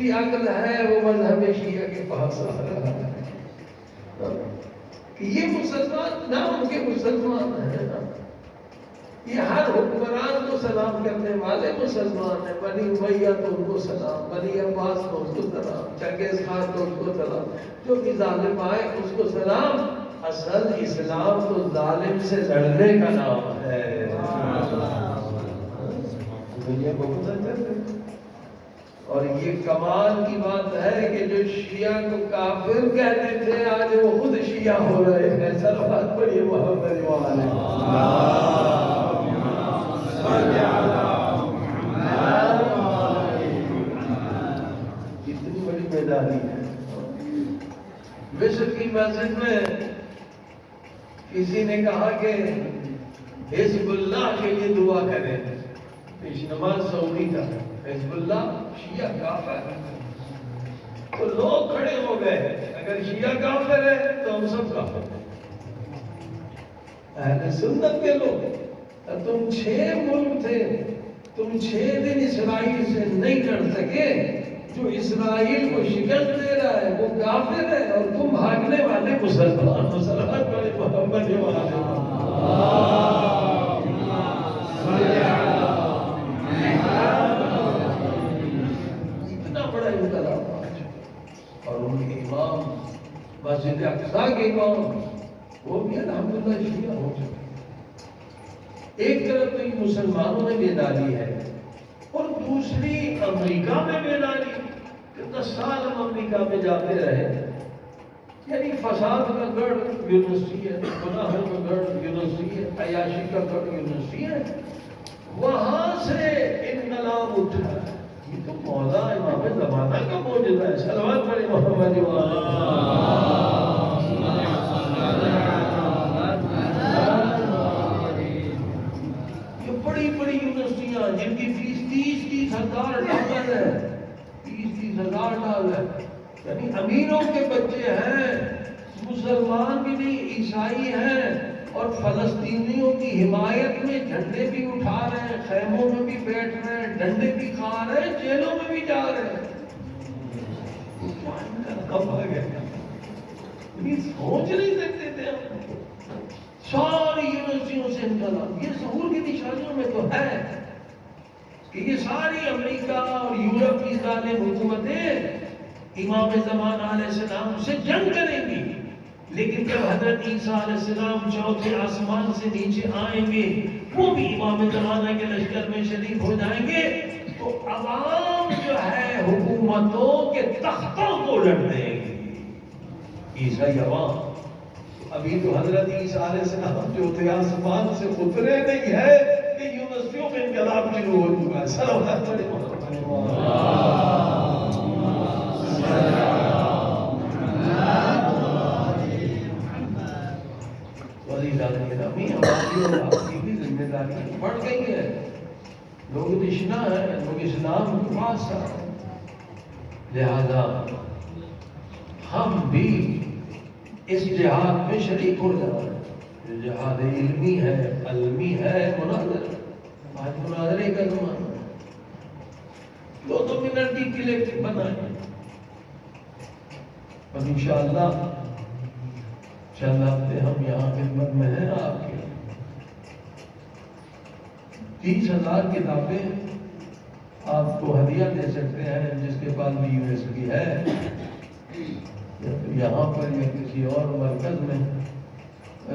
بھی عقل ہے وہ مذہب شیعہ کے پاس آ رہا ہے کہ یہ مسلمان نام کے مسلمان ہیں نا، یہ ہر حکمران کو سلام کرنے والے مسلمان ہیں. بنی امیہ تو ان کو سلام، بنی عباس تو اس کو سلام، چنگیز خان تو اس کو سلام، جو بھی ظالم آئے اس کو سلام. اصل اسلام تو ظالم سے لڑنے کا نام ہے. دنیا کو پتہ چل رہی ہے. اور یہ کمال کی بات ہے کہ جو شیعہ کو کافر کہتے تھے آج وہ خود شیعہ ہو رہے ہیں. صلوات پڑھیے محمد والے. کتنی بڑی بیداری ہے. مصر کی مسجد میں کسی نے کہا کہ حزب اللہ کے لیے دعا کریں. پیشنما سعودی کا حزب اللہ شیعہ کافر ہے. تو لوگ کھڑے ہو گئے اگر شیعہ کافر ہے تو ہم سب کافر ہیں. اہل سنت کے لوگ، تم 6 ملک تھے، تم 6 دن اسرائیل سے نہیں لڑ سکے. جو اسرائیل کو شکست دے رہا ہے وہ کافر ہے اور تم بھاگنے والے مسلمان. مسلمان والے محمد اتنا بڑا انقلاب. اور ان کے امام مسجد اقصیٰ کے امام وہ بھی الحمدللہ شیعہ ہو چکے. ایک طرف تو یہ مسلمانوں میں بیداری ہے اور دوسری امریکہ میں بیداری. کتنا سال ہم امریکہ میں جاتے رہے. یعنی فساد کا گڑھ یونیورسٹی ہے، گناہوں کا گڑھ یونیورسٹی ہے، عیاشی کا گڑھ یونیورسٹی ہے. وہاں سے انقلاب اٹھا. یہ تو مولا امام زمانہ کا معجزہ ہے. صلوات پڑھیں محمد بڑی بڑی یونیورسٹیاں جن کی فیس 30,000 ڈالر ہے. 30,000 ڈالر. یعنی امیروں کے بچے ہیں، مسلمان بھی نہیں عیسائی ہیں، اور فلسطینیوں کی حمایت میں جھنڈے بھی اٹھا رہے ہیں، خیموں میں بھی بیٹھ رہے ہیں، ڈنڈے بھی کھا رہے ہیں، جیلوں میں بھی جا رہے ہیں. سوچ نہیں سکتے تھے ہم. ساری یونیورسٹیوں سے انقلاب. یہ ظہور کی نشانیوں میں تو ہے کہ یہ ساری امریکہ اور یورپ کی ظالم حکومتیں امام زمان علیہ السلام سے جنگ کریں گی. لیکن جب حضرت عیسیٰ علیہ السلام چوتھے آسمان سے نیچے آئیں گے وہ بھی امام زمانہ کے لشکر میں شریک ہو جائیں گے. تو عوام جو ہے حکومتوں کے تختوں کو لڑ دیں گی. عیسائی عوام. ابھی تو حضرت عیسیٰ علیہ السلام چوتھے آسمان سے اترے نہیں ہے کہ یونیورسٹیوں میں انقلاب شروع ہو چکا ہے. صلوات پڑھیں ہماری آپ کی بھی ذمہ داری بڑھ گئی ہے. لوگ تشنا ہے، لوگ اسلام کے پاس آ رہے ہیں. لہذا ہم بھی اس جہاد میں شریک ہو جا رہے ہیں. جہاد علمی ہے، علمی ہے. مناظرہ آج مناظرے کا زمانہ ہے. 2 منٹ کی کلپ بنائیں اور انشاءاللہ چند ہفتے ہم یہاں خدمت میں ہیں آپ کے. 30,000 کتابیں آپ کو ہدیہ دے سکتے ہیں جس کے پاس بھی یونیورسٹی ہے، یہاں پر یا کسی اور مرکز میں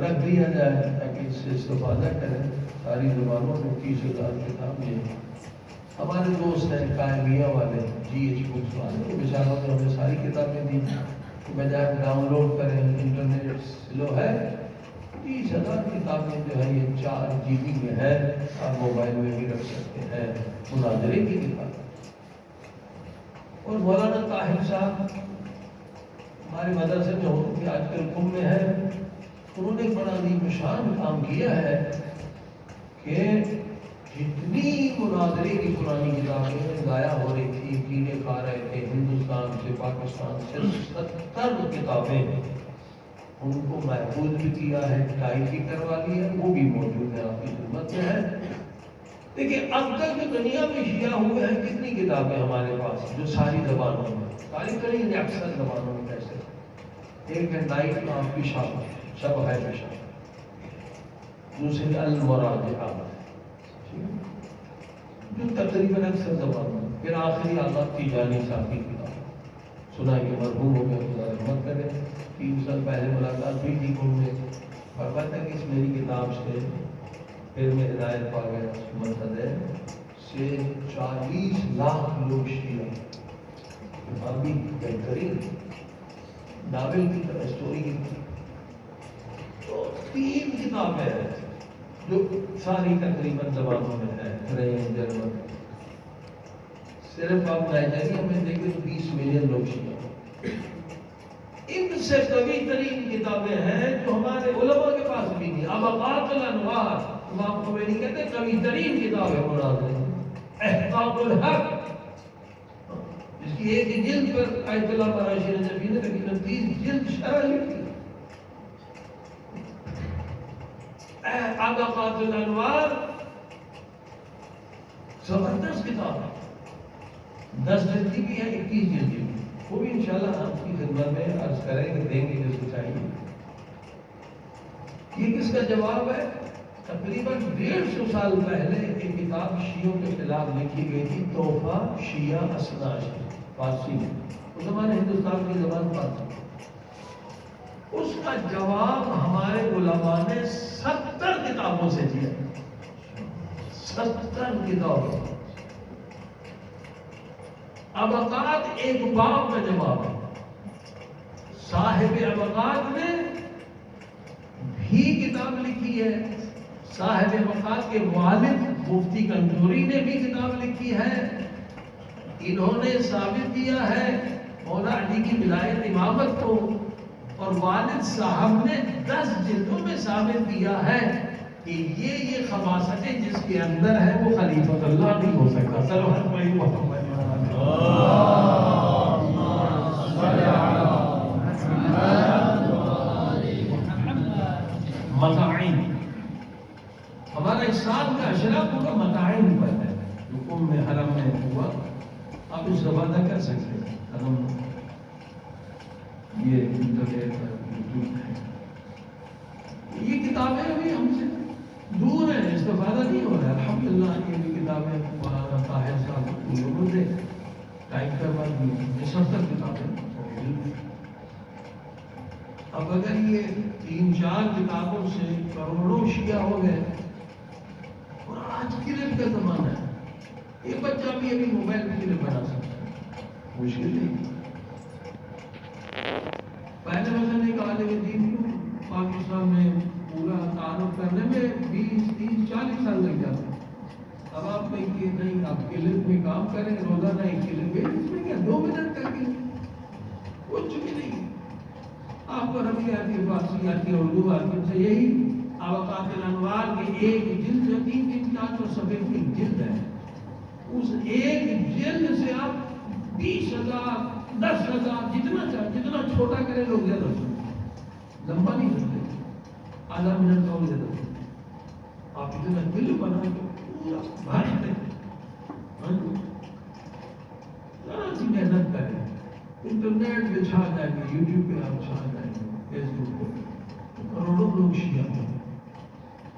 رکھ دیا جائے تاکہ اس سے استفادہ کریں. ساری زبانوں میں 30,000 کتابیں. ہمارے دوست ہیں قائمیہ والے، GH بکس والے، وہ بیچاروں نے ہمیں ساری کتابیں دی. بجائے ڈاؤن لوڈ کریں، انٹرنیٹ سلو ہے. 30,000 کتابیں جو ہے یہ 4 GB میں ہے. آپ موبائل میں بھی رکھ سکتے ہیں. مناظرے کی کتاب. اور مولانا طاہر صاحب ہمارے مدرسے میں ہوتے تھے، آج کل قم میں ہے. انہوں نے بڑا عظیم شان کام کیا ہے کہ جتنی مناظرے کی پرانی کتابیں ضائع ہو رہی تھی، کیڑے کھا رہے تھے ہندوستان سے، پاکستان سے، 70 کتابیں ان کو محفوظ بھی کیا ہے، ٹائپ بھی کروا لی ہے. وہ بھی موجود ہے، آپ کی خدمت میں ہے. دیکھیے اب تک جو دنیا میں شیعہ ہوئے ہیں کتنی کتابیں ہمارے پاس جو ساری زبانوں میں ساری کہیں اکثر زبانوں میں کیسے ایک ہے نائٹ آف شب شب ہے شب دوسری المراجعہ جو تقریباً اکثر زبانوں میں پھر آخری آزاد تیجانی صاحب کی کتاب سنا کہ مرحوم ہو گیا خدا رحمت کرے 3 سال پہلے ملاقات ہوئی تھی ان میں فرماتا ہے کہ اس میری کتاب سے پھر میں ہدایت پا گیا مقصد ہے سے 40 لاکھ لوگ شیعہ کتابی بہترین ناول کی طرح اسٹوری کی تو 3 کتابیں ہیں جو ساری تقریباً زبانوں میں ہے فرینچ جرمن صرف آپ نائجیریا میں دیکھیں تو 20 ملین لوگ شیعہ ان سے قوی ترین کتابیں ہیں جو ہمارے علماء کے پاس بھی نہیں ابقات الانوار امام خمینی کہتے ہیں قوی ترین کتاب ہے مراد ہے احقاق الحق جس کی ایک جلد پر آیت اللہ مراشی نجفی نے تقریباً 30 جلد شرح لکھی ابقات الانوار زبردست کتاب ہے 10 جلد کی بھی ہے 21 جلد کی وہ بھی انشاءاللہ آپ کی خدمت میں عرض کریں گے دیں گے جس کو چاہیے یہ کس کا جواب ہے تقریباً 150 سال پہلے ایک کتاب شیعوں کے خلاف لکھی گئی تھی تحفہ شیعہ اسنا فارسی میں اس زمانے ہندوستان کی زبان فارسی اس کا جواب ہمارے علماء نے 70 کتابوں سے دیا 70 کتابوں ابقات ایک باب کا جواب ہے صاحب ابقات نے بھی کتاب لکھی ہے صاحب ابقات کے والد مفتی کنجوری نے بھی کتاب لکھی ہے انہوں نے ثابت کیا ہے مولا علی کی ولایت امامت کو اور والد صاحب نے 10 جلدوں میں ثابت کیا ہے کہ یہ خباثتیں جس کے اندر ہے وہ خلیفۃ اللہ نہیں ہو سکتا صلوات محمد متاعین ہمارا اسلام کا اشراف ہوگا متاعین پر ہے جو ام حرم میں ہوا آپ اس زبانہ کر سکتے ہیں حرم یہ انٹرنیٹ یوٹیوب ہے یہ کتابیں ابھی ہم سے دور ہیں استفادہ نہیں ہو رہا ہے الحمدللہ یہ بھی کتابیں مولانا طاہر صاحب لوگوں نے ٹائپ کروا دی یہ 70 کتابیں اب اگر یہ 3-4 کتابوں سے کروڑوں شیعہ ہو گئے اور آج کلپ کا زمانہ ہے یہ بچہ بھی ابھی موبائل پہ کلپ بنا سکتا ہے مشکل نہیں پہلے مثلا ایک عالم دین کو پاکستان میں پورا تعارف کرنے میں 20-30-40 سال لگ جاتے ہیں اب آپ کہیں کہ نہیں آپ کلپ میں کام کریں روزانہ ایک کلپ اس میں کیا 2 منٹ کا کلپ کچھ بھی نہیں آپ کو عربی آتی ہے فارسی آتی ہے اردو آتی ہے یہی ابقات الانوار کی ایک جلد جو 3-4 صفحے کی جلد ہے اس ایک جلد سے آپ 20,000 10,000 جتنا چاہے جتنا چھوٹا کرے لوگ زیادہ سنتے لمبا نہیں سنتے آدھا منٹ کا زیادہ سنتے آپ اتنا دل بنا کے پورا بھاگ دیں ذرا سی محنت کریں انٹرنیٹ پہ چھا جائیں گے یوٹیوب پہ آپ چھا جائیں گے فیس بک پہ کروڑوں لوگ شیعہ ہیں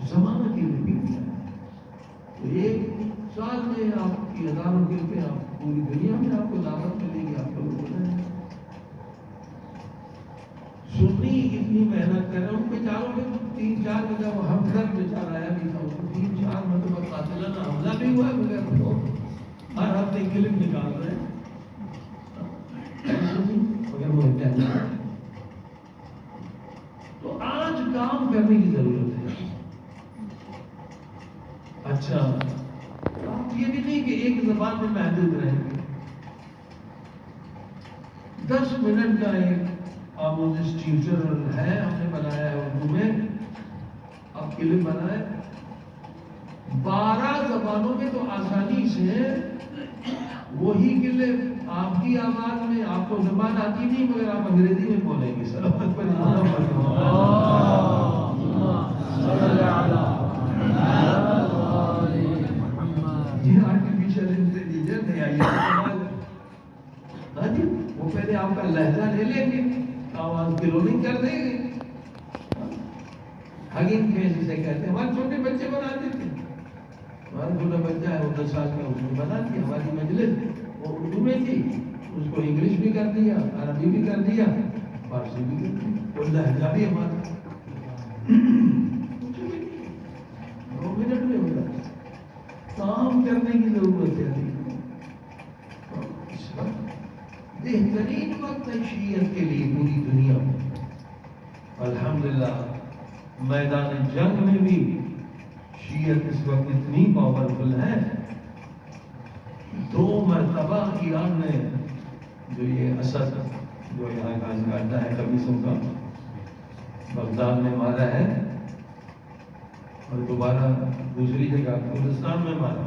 زمانہ کے لیے بھی ہے تو 1 سال میں آپ کی ہزاروں کلپیں آپ پوری دنیا میں آپ کو دعوت ملے گی آپ لوگ بولیں سنی اتنی محنت کر رہے ہیں ان بیچاروں نے 3-4 بجا وہ ہم گھر بیچارہ آیا بھی تھا اس کو 3-4 مرتبہ قاتلانہ حملہ بھی ہوا ہے بغیر ہر ہفتے کلپ نکال رہے ہیں تو آج کام کرنے کی ضرورت ہے اچھا آپ یہ بھی نہیں کہ ایک زبان میں محدود رہیں گے 10 منٹ کا ایک آموزش ٹیوٹر ہے ہم نے بنایا ہے اردو میں آپ کلپ بنائے 12 زبانوں میں تو آسانی سے وہی کلپ آپ کی آواز میں آپ کو زبان آتی نہیں مگر آپ انگریزی میں بولیں گے سلامت پر ہاں جی، وہ پہلے آپ کا لہجہ لے لیں گے، آواز کی رولنگ کر دیں گے. ہگنگ فیس جسے کہتے ہیں، ہمارے چھوٹے بچے بناتے تھے. ہمارا چھوٹا بچہ ہے وہ 10 سال کا، اس نے بنا دیا. ہماری مجلس وہ اردو میں تھی، اس کو انگلش بھی کر دیا، عربی بھی کر دیا، فارسی بھی کر دیا. وہ لہجہ بھی ہمارا 2 منٹ میں ہو جاتا. کام کرنے کی ضرورت ہے. اس وقت بہترین وقت ہے شیعت کے لیے پوری دنیا میں. الحمدللہ میدان جنگ میں بھی شیعت اس وقت اتنی پاورفل ہے. 2 مرتبہ ایران نے جو یہ اسد جو یہاں کا اڈا ہے خبیثوں کا، بغداد میں مارا ہے، اور دوبارہ دوسری جگہ کردستان میں مارا.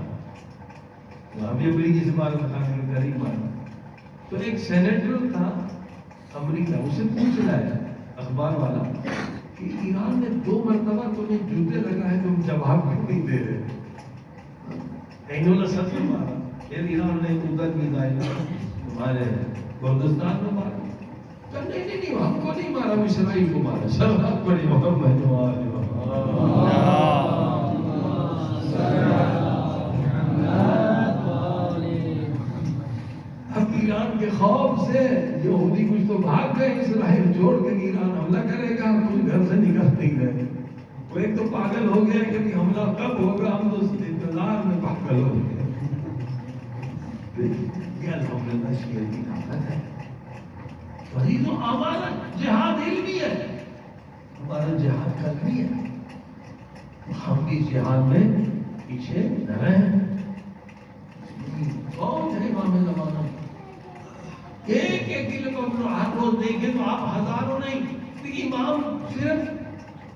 وہاں بھی امریکی سے مارا، خانے کے قریب مارا. تو ایک سینیٹر تھا امریکہ، اسے پوچھ رہا ہے اخبار والا کہ ایران نے 2 مرتبہ تمہیں جوتے لگائے، تم جواب کیوں نہیں دے رہے؟ انہوں نے سچ میں مارا. پھر ایران نے ادھر میزائل تمہارے کردستان میں مارا. نہیں ہم کو نہیں مارا، اسرائیل کو مارا. سب بڑی محمد. اب ایران کے خوف سے یہودی کچھ تو بھاگ گئے، اسرائیل چھوڑ کے ایران حملہ کرے گا، کچھ گھر سے نکل نہیں گئے. وہ ایک تو پاگل ہو گیا کہ حملہ کب ہوگا، ہم تو انتظار میں پاگل ہو گئے. یہ الحمدللہ شیعہ کی طاقت ہے. وہی تو ہمارا جہاد علمی ہے، ہمارا جہاد قلبی ہے. ہم بھی جہاد میں پیچھے نہ رہیں. بہت ہے امام زمانہ، ایک علم کو ہر روز دیکھیں تو آپ ہزاروں نہیں، امام صرف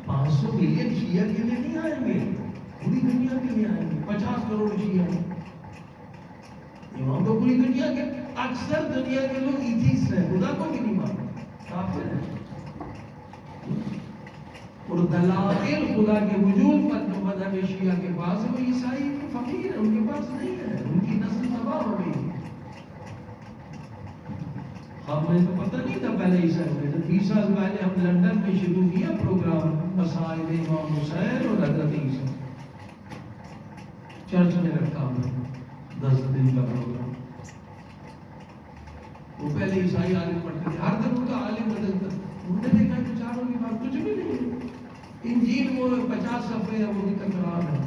500 ملین شیعہ کے لیے نہیں آئیں گے، پوری دنیا کے لیے آئیں گے. 50 کروڑ شیعہ امام تو پوری دنیا کے، اکثر دنیا کے لوگ ایتھیسٹ ہیں، خدا کو بھی نہیں مانتے، کافر ہیں. اور دلائل خدا کے وجود پر جو مذہب شیعہ کے پاس ہے، وہ عیسائی فقیر ہے، ان کے پاس نہیں ہے. ان کی نسل تباہ ہو گئی. ہمیں تو پتہ نہیں تھا پہلے عیسائی ہوئے تھے. 20 سال پہلے ہم لندن میں شروع کیا پروگرام مسائل امام حسین اور حضرت عیسیٰ، چرچ میں رکھا ہم نے 10 دن کا پروگرام. وہ پہلے عیسائی عالم پڑھتے تھے، ہر دن ان کا عالم بدلتا. انہوں نے دیکھا کہ چاروں کی بات کچھ بھی نہیں ہے. انجیل وہ 50 صفحے ہے، وہ بھی تکرار ہے.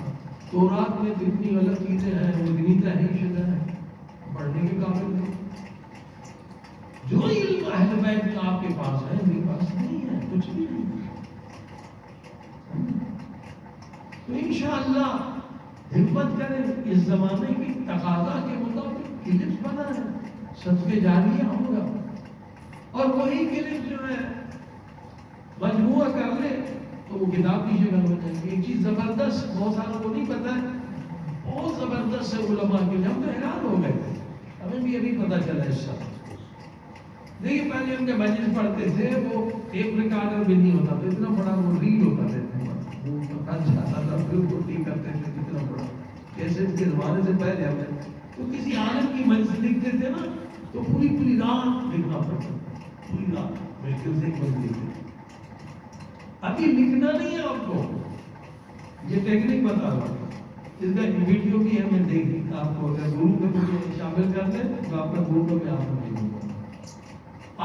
تورات میں جتنی غلط چیزیں ہیں وہ اتنی تحریف شدہ ہیں، پڑھنے کے قابل نہیں. جو علم اہل بیت کا آپ کے پاس ہے میرے پاس نہیں ہے، کچھ بھی نہیں. تو انشاءاللہ ہمت کریں، اس زمانے کی تقاضا کے مطابق کلپس بنائیں، صدقے جاریہ ہوگا. اور وہی کلپ جو ہے مجموعہ کر لے تو وہ کتاب کی شکل ہو جائے گی. ایک چیز زبردست بہت ساروں کو نہیں پتا ہے، بہت زبردست ہے علماء کے لیے. ہم تو حیران ہو گئے، ہمیں بھی ابھی پتا چلا اس سال. دیکھیے پہلے ہم جب مجلس پڑھتے تھے وہ ٹیپ ریکارڈر بھی نہیں ہوتا تھا، اتنا بڑا وہ ریڈ ہوتا تھا، اچھا پھر وہ ٹی کرتے تھے کتنا بڑا. کیسے کے زمانے سے پہلے ہم تو کسی عالم کی مجلس لکھتے تھے نا تو پوری رات لکھنا پڑتا، پوری رات مشکل سے ایک مجلس لکھتے. ابھی لکھنا نہیں ہے آپ کو، یہ ٹیکنک بتا رہا ہوں. اس کا ویڈیو بھی ہے، میں دیکھ آپ کو اگر گروپ میں شامل کر دیں تو آپ کا گروپ میں آپ کو دوں.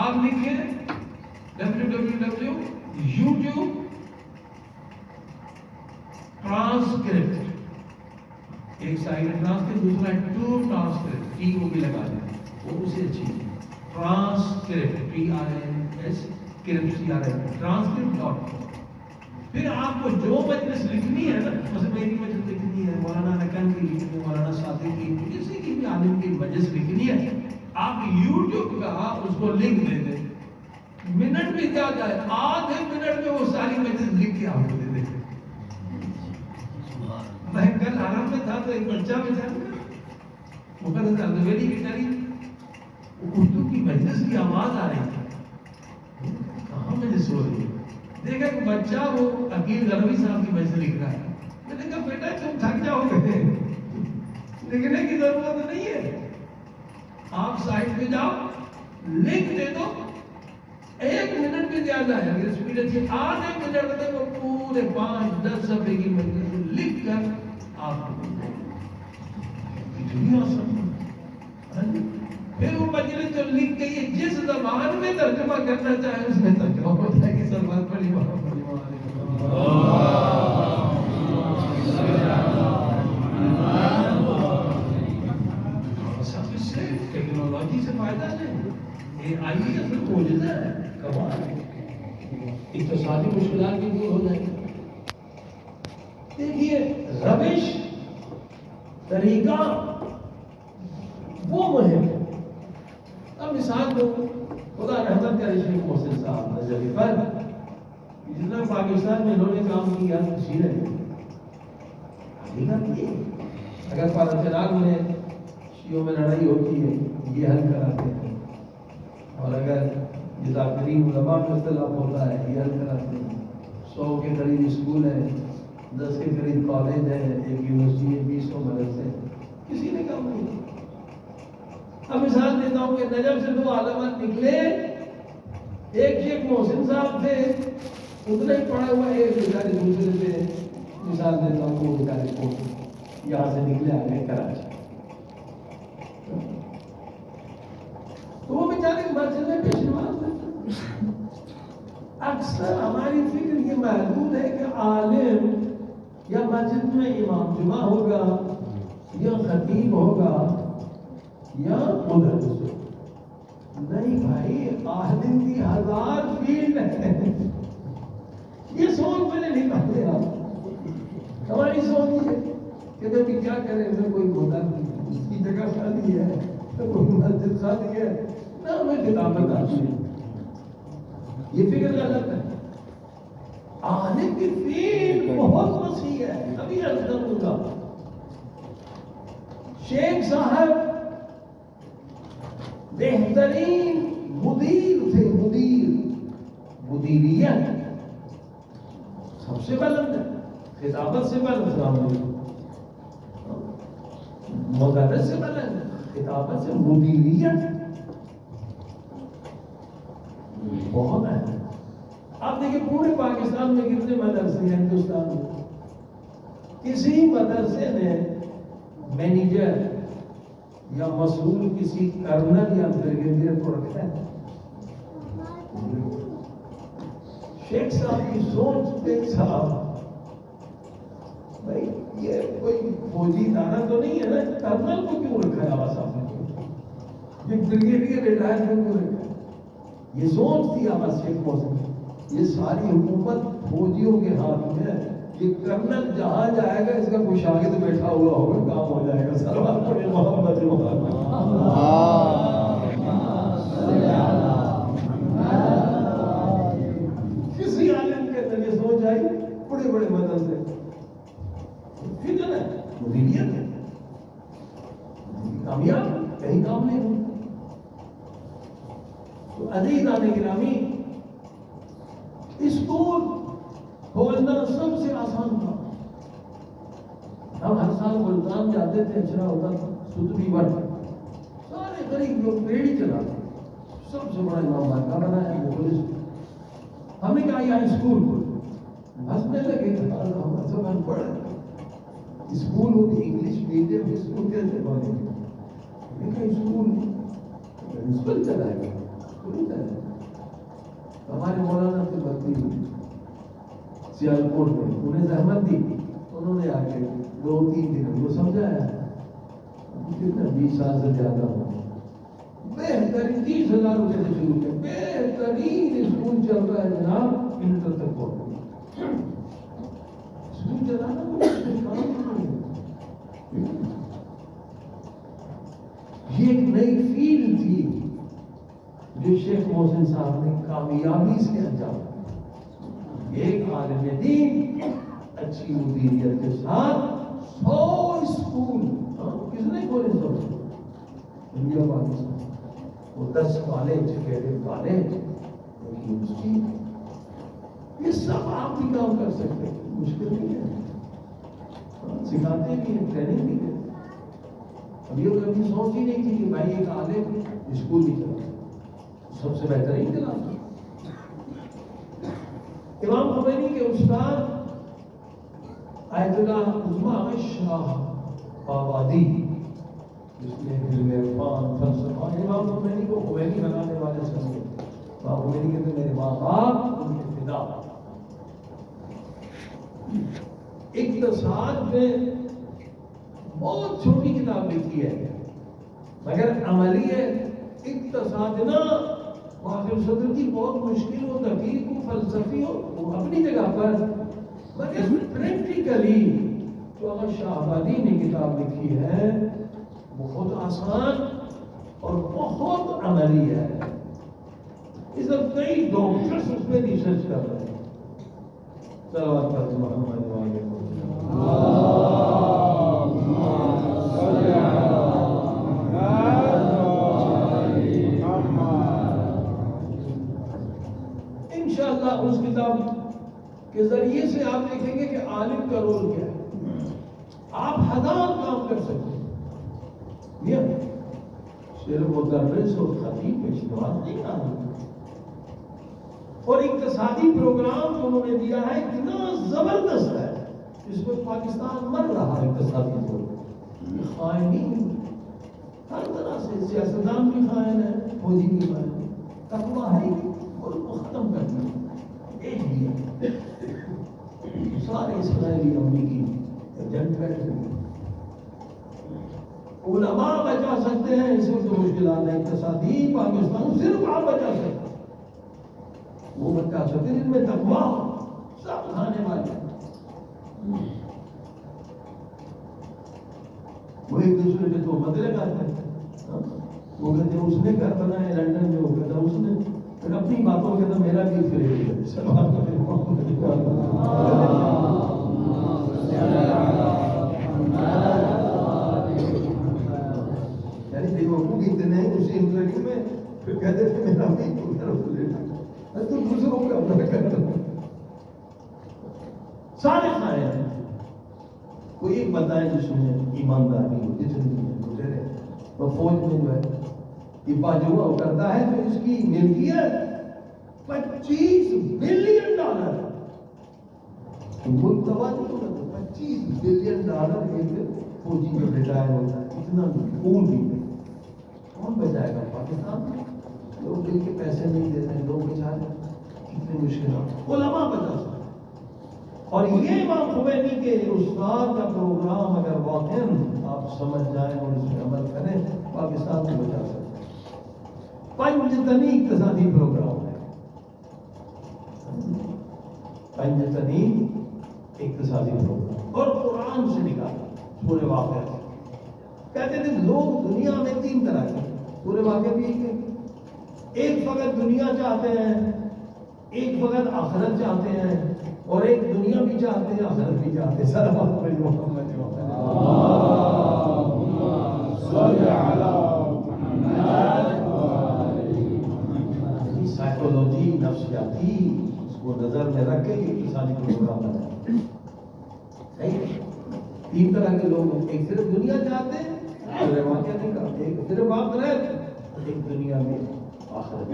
آپ لکھیں www.youtube ٹرانسکرپٹ، ایک سائڈ ہے ٹرانسکرپٹ، دوسرا ہے ٹو ٹرانسکرپٹ، ٹی کو بھی لگا دیں، وہ اسے اچھی ہے. ٹرانسکرپٹ ٹرانسکرپٹ.com. پھر آپ کو جو مجلس لکھنی ہے نا، مثلا میری مجلس لکھنی ہے، مولانا نقل کی لکھنی ہے، مولانا صادق کی، کسی کی بھی عالم کی مجلس لکھنی ہے، آپ یوٹیوب کا اس کو لنک دے دیں. منٹ بھی زیادہ ہے، آدھے منٹ میں وہ ساری مجلس لکھ کے آپ کو دے دیں. میں کل حرم میں تھا تو ایک بچہ بیچارہ مقدس اردویلی کی طرح اردو کی مجلس کی آواز آ رہی تھی، کہاں مجلس ہو رہی ہے. دیکھا کہ بچہ وہ عقیل غربی صاحب کی مجلس لکھ رہا ہے. میں نے کہا بیٹا تم تھک جاؤ گے، لکھنے کی ضرورت نہیں ہے. آپ سائڈ پہ جاؤ، لکھ دے دو، 1 منٹ بھی زیادہ ہے اگر اسپیڈ اچھی، آدھے منٹ میں وہ پورے 5-10 صفحے کی مجلس لکھ کر آپ کو اتنی آسان ہے۔ پھر وہ مجلس جو لکھ گئی ہے جس زبان میں ترجمہ کرنا چاہے اس میں ترجمہ ہوتا ہے کہ سلمان پڑھی سب اس سے ٹیکنالوجی سے فائدہ نہیں، یہ آئی اصل موجودہ ہے، کمال ہے، اقتصادی مشکلات بھی دور ہو جائیں گے۔ دیکھیے روش، طریقہ وہ مہم ہے۔ اب مثال دو، خدا رحمت کرے شیخ محسن صاحب نظری پر جتنا پاکستان میں انہوں نے کام کیا تشہیر ہے۔ اگر پارچراغ میں شیعوں میں لڑائی ہوتی ہے یہ حل کراتے ہیں، اور اگر ذاکرین علماء میں اختلاف ہوتا ہے یہ حل کراتے ہیں۔ 100 کے قریب اسکول ہیں، 10 کے قریب کالج ہے، 1 یونیورسٹی ہے، 200 مدرسے، کسی نے کام نہیں کیا۔ اب مثال دیتا ہوں کہ نجف سے 2 عالمات نکلے، ایک شیخ محسن صاحب تھے، اتنا ہی پڑھا ہوا، ایک بیچارے دوسرے سے مثال دیتا ہوں، وہ بیچارے کو یہاں سے نکلے آگے کراچی، تو وہ بیچارے مسجد میں پیش نماز دیتے۔ اکثر ہماری فکر یہ محدود ہے کہ عالم یا مسجد میں امام جمعہ ہوگا یا خطیب ہوگا یا مدرس ہوگا۔ نہیں بھائی، عالم کی 1000 فیلڈ ہے، یہ سوچ میں نہیں پاتے آپ۔ ہماری سوچ ہے کہ بھی کیا کریں، میں کوئی مدرس نہیں، اس کی جگہ خالی ہے، کوئی مسجد خالی ہے نہ، ہمیں کتابت آتی ہے، یہ فکر غلط ہے۔ عالم کی فیلڈ بہت وسیع ہے۔ ابھی عرض کروں گا، شیخ صاحب بہترین مدیر تھے، مدیریت سب سے بلند ہے، خطابت سے بلند، مدرس سے بلند، خطابت سے مدیریت بہت ہے۔ آپ دیکھیں پورے پاکستان میں کتنے مدرسے ہیں ہندوستان میں، کسی مدرسے نے مینیجر یا مسئول کسی کرنل یا بریگیڈیئر کو رکھا ہے؟ شیخ صاحب کی سوچ دیکھ صاحب، بھائی یہ کوئی فوجی ادارہ تو نہیں ہے نا، کرنل کو کیوں رکھا ہے آواز صاحب نے؟ یہ بریگیڈیئر ریٹائرمنٹ کو رکھا ہے؟ یہ سوچ تھی آواز شیخ محسن، یہ ساری حکومت فوجیوں کے ہاتھ میں ہے، یہ کرنل جہاں جائے گا اس کا کوئی شاگرد بیٹھا ہوا ہوگا، کام ہو جائے گا۔ سلام پڑھے محمد کسی عالم کے اندر یہ سوچ آئی، بڑے بڑے مدرسے فکر ہے، مدیریت ہے، کامیاب کہیں کام نہیں ہوتا۔ تو عزیزان گرامی، اسکول کھولنا سب سے آسان تھا۔ ہم ہر سال ملتان جاتے تھے، اچھا ہوتا تھا، ستوی ورد سارے غریب لوگ ریڑھی چلاتے، سب سے بڑا امام بارگاہ بنایا مخلص، ہم نے کہا یہاں اسکول کھولو، ہنسنے لگے کہ ہم سب ان پڑھ اسکول ہوتی، انگلش میڈیم اسکول کیسے بنے؟ لیکن اسکول پرنسپل چلائے گا، ہمارے مولانا سے بھرتی ہوئی سیالکوٹ میں، انہیں زحمت دی، انہوں نے آ کے 2-3 دن وہ سمجھایا، کتنا 20 سال سے زیادہ ہو، بہترین 30,000 روپے سے شروع کیا، بہترین اسکول چل رہا ہے جناب، انٹر تک پہنچ گیا۔ اسکول چلانا یہ ایک نئی فیلڈ تھی جو شیخ محسن صاحب نے کامیابی سے انجام دیا۔ ایک عالم دین اچھی مدیریت کے ساتھ 100 اسکول، کس نے کھولے 100 انڈیا پاکستان، وہ 10 کالج، کیڈٹ کالج، یونیورسٹی، یہ سب آپ بھی کام کر سکتے ہیں، مشکل نہیں ہے، سکھاتے بھی ہیں، ٹریننگ بھی ہے۔ ابھی وہ کبھی سوچ ہی نہیں تھی کہ بھائی ایک عالم اسکول بھی چلا سب سے بہترین کلاس. امام خمینی کے استاد آیت اللہ عظمیٰ احمد شاہ آبادی جس نے علم عرفان فلسفہ امام خمینی کو خمینی بنانے والے سمجھے. امام خمینی کہتے میرے ماں باپ ان کے فدا. اقتصاد میں بہت چھوٹی کتاب لکھی ہے مگر عملی ہے. اقتصادنا واقع صدر کی بہت مشکل ہو, دقیق ہو, فلسفی ہو, وہ اپنی جگہ پر, مگر پریکٹیکلی جو اگر شاہ آبادی نے کتاب لکھی ہے بہت آسان اور بہت عملی ہے. اس وقت کئی ڈاکٹرز اس پہ ریسرچ کر رہے ہیں. صلوات پر محمد وعلیہ انشاءاللہ. اس کتاب کے ذریعے سے آپ دیکھیں گے کہ عالم کا رول کیا ہے. آپ ہزار کام کر سکتے ہیں, صرف مدرس اور خطیب کا اشتراک نہیں آنا. اور اقتصادی پروگرام جو انہوں نے دیا ہے اتنا زبردست ہے. اس وقت پاکستان مر رہا ہے اقتصادی پروگرام. خائنین ہر طرح سے, سیاستدان بھی خائن ہے, فوجی بھی خائن ہے. تقویٰ ہے اور وہ ختم کرنا ایک بھی ہے. سارے اسرائیلی امریکی ایجنٹ بیٹھے ہوئے. علماء بچا سکتے ہیں اس وقت مشکلات ہے اقتصادی. پاکستان صرف آپ بچا سکتے ہیں, وہ بچا سکتے ہیں جن میں تقویٰ سب کھانے والے. وہ ایک دوسرے پہ تو بدلے گاتے ہیں. وہ کہتے ہیں اس نے گھر بنایا لندن میں, وہ کہتا اس نے, پھر اپنی باتوں کہتا میرا بھی فریب ہے. یعنی دیکھو اتنے اسی انٹرویو میں پھر کہتے تھے میرا بھی تو دوسروں کا اپنا کرتا ہوں. سارے کھائے ہیں. کوئی ایک بتائے جس میں ایمانداری ہو, جتنی گزرے. وہ فوج میں جو ہے یہ باجوہ کرتا ہے تو اس کی ملکیت $25 بلین. ملک تباہ نہیں ہوگا تو $25 بلین ایک فوجی میں ریٹائر ہوتا ہے. اتنا پول بھی کون بچائے گا پاکستان میں؟ لوگ دل کے پیسے نہیں دیتے ہیں, لوگ بچارے کتنے مشکلات. علماء بچا سکتے. اور یہ امام خمینی کے استاد کا پروگرام اگر واقعا آپ سمجھ جائیں اور اس میں عمل کریں پاکستان کو بچا سکتے. پنجتنی اقتصادی پروگرام ہے. پنجتنی اقتصادی پروگرام اور قرآن سے نکالا. سورہ واقعہ کہتے تھے لوگ دنیا میں 3 طرح کے. سورہ واقعہ بھی ایک فقط دنیا چاہتے ہیں, ایک فقط آخرت چاہتے ہیں, اور ایک دنیا بھی چاہتے ہیں آخرت بھی چاہتے ہیں. صلوات علی محمد. سائیکولوجی نفسیاتی اس کو نظر میں رکھ کے اقتصادی پروگرام بنایا. 3 طرح کے لوگ ہیں. ایک صرف دنیا چاہتے ہیں, واقعہ نہیں کرتے. ایک صرف آخرت, ایک دنیا میں آخرت.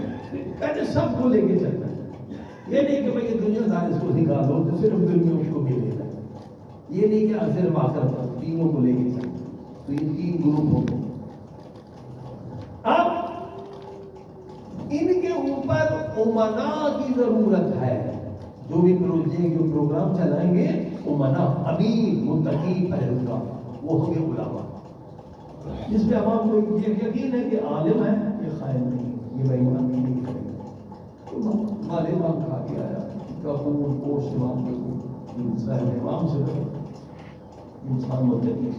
کہتے سب کو لے کے چلنا ہے. یہ نہیں کہ بھائی دنیا دار اس کو نکالو تو صرف دنیا اس کو بھی لے رہا ہے. یہ نہیں کہ صرف آخرت پر, تینوں کو لے کے چلنا. تو یہ 3 گروپ ہو گئے. اب ان کے اوپر امنا کی ضرورت ہے. جو بھی پروجیکٹ جو پروگرام چلائیں گے امنا, امین, متقی, پرہیزگار, وہ ہوں گے علماء. جس پہ عوام کو یہ یقین ہے کہ عالم ہے, یہ خائن نہیں, یہ بے ایمانی نہیں کرے گا. مال امام کھا کے آیا کا خون گوشت امام کے خون انسان امام سے انسان متقی.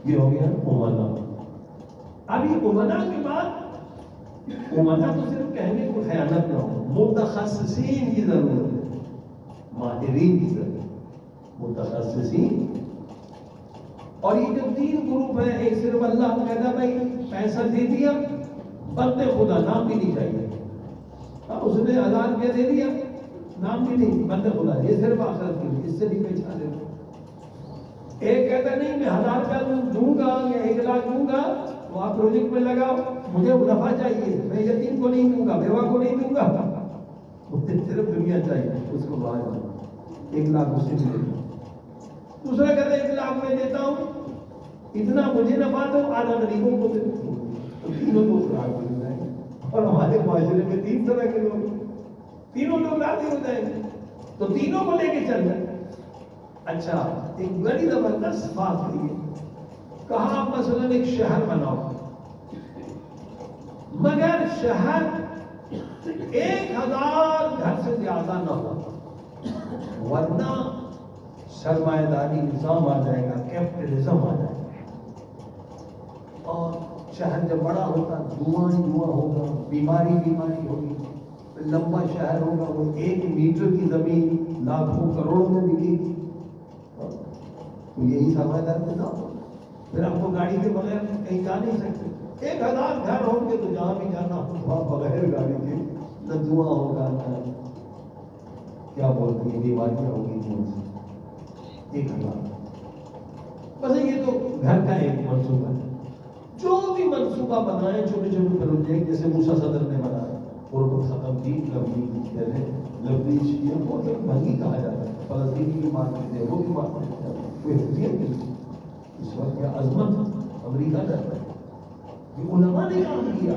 یہ ہو گیا امنا. ابھی امنا کے بعد امنا تو صرف کہنے کو خیانت نہ ہو, متخصصین کی ضرورت ہے, ماہرین کی ضرورت, متخصصین. اور یہ جو 3 گروپ ہیں, ایک صرف اللہ کو کہتا بھائی پیسہ دے دیا, بندے خدا نام بھی نہیں چاہیے. اس نے 1000 روپیہ دے دیا, نام بھی نہیں, بندے خدا. یہ صرف آخرت کے لیے, اس سے بھی پہچانے. ایک کہتا نہیں میں 1000 روپیہ دوں گا یا 1 لاکھ دوں گا تو آپ پروجیکٹ میں لگاؤ، مجھے منافع چاہیے، میں یتیم کو نہیں دوں گا، بیوہ کو نہیں دوں گا، صرف دنیا چاہیے اس کو باہر 1 لاکھ اس سے ملے گا۔ دوسرا کہتا ہے 1 لاکھ میں دیتا ہوں، اتنا مجھے نفع دو، آدھا غریبوں کو دے دو، تو تینوں لوگ راضی ہو جائیں گے۔ اور ہمارے معاشرے میں 3 طرح کے لوگ، تینوں لوگ راضی ہو جائیں گے، تو تینوں کو لے کے چل رہے ہیں۔ اچھا ایک بڑی زبردست بات ہے، کہا مثلا ایک شہر بناؤ، مگر شہر 1000 گھر سے زیادہ نہ ہو، ورنہ سرمایہ داری نظام آ جائے گا، کیپٹلزم آ جائے گا، اور شہر جب بڑا ہوتا دھواں ہی دھواں ہوگا، بیماری ہوگی، لمبا شہر ہوگا، وہ 1 میٹر کی زمین لاکھوں کروڑوں میں بکے گی، تو یہی سرمایہ داری نظام، پھر آپ کو گاڑی کے بغیر کہیں جا نہیں سکتے۔ 1000 گھر ہوں گے تو جہاں بھی جانا وہاں بغیر گاڑی کے، نہ دھواں ہوگا، نہ کیا بولتے ہیں بیماریاں ہوگی دھواں سے۔ 1000 بس یہ تو گھر کا ایک منصوبہ ہے۔ جو بھی منصوبہ بنائے چھوٹے چھوٹے پروجیکٹ، جیسے موسیٰ صدر نے بنایا، غربت ختم کی، لبنیز کی، بہت مہنگی کہا جاتا ہے، فلسطینی کی مارکیٹ ہے، وہ بھی مارکیٹ ہے، کوئی حیثیت نہیں۔ اس وقت کیا عظمت امریکہ کرتا ہے، یہ علماء نے کام کیا۔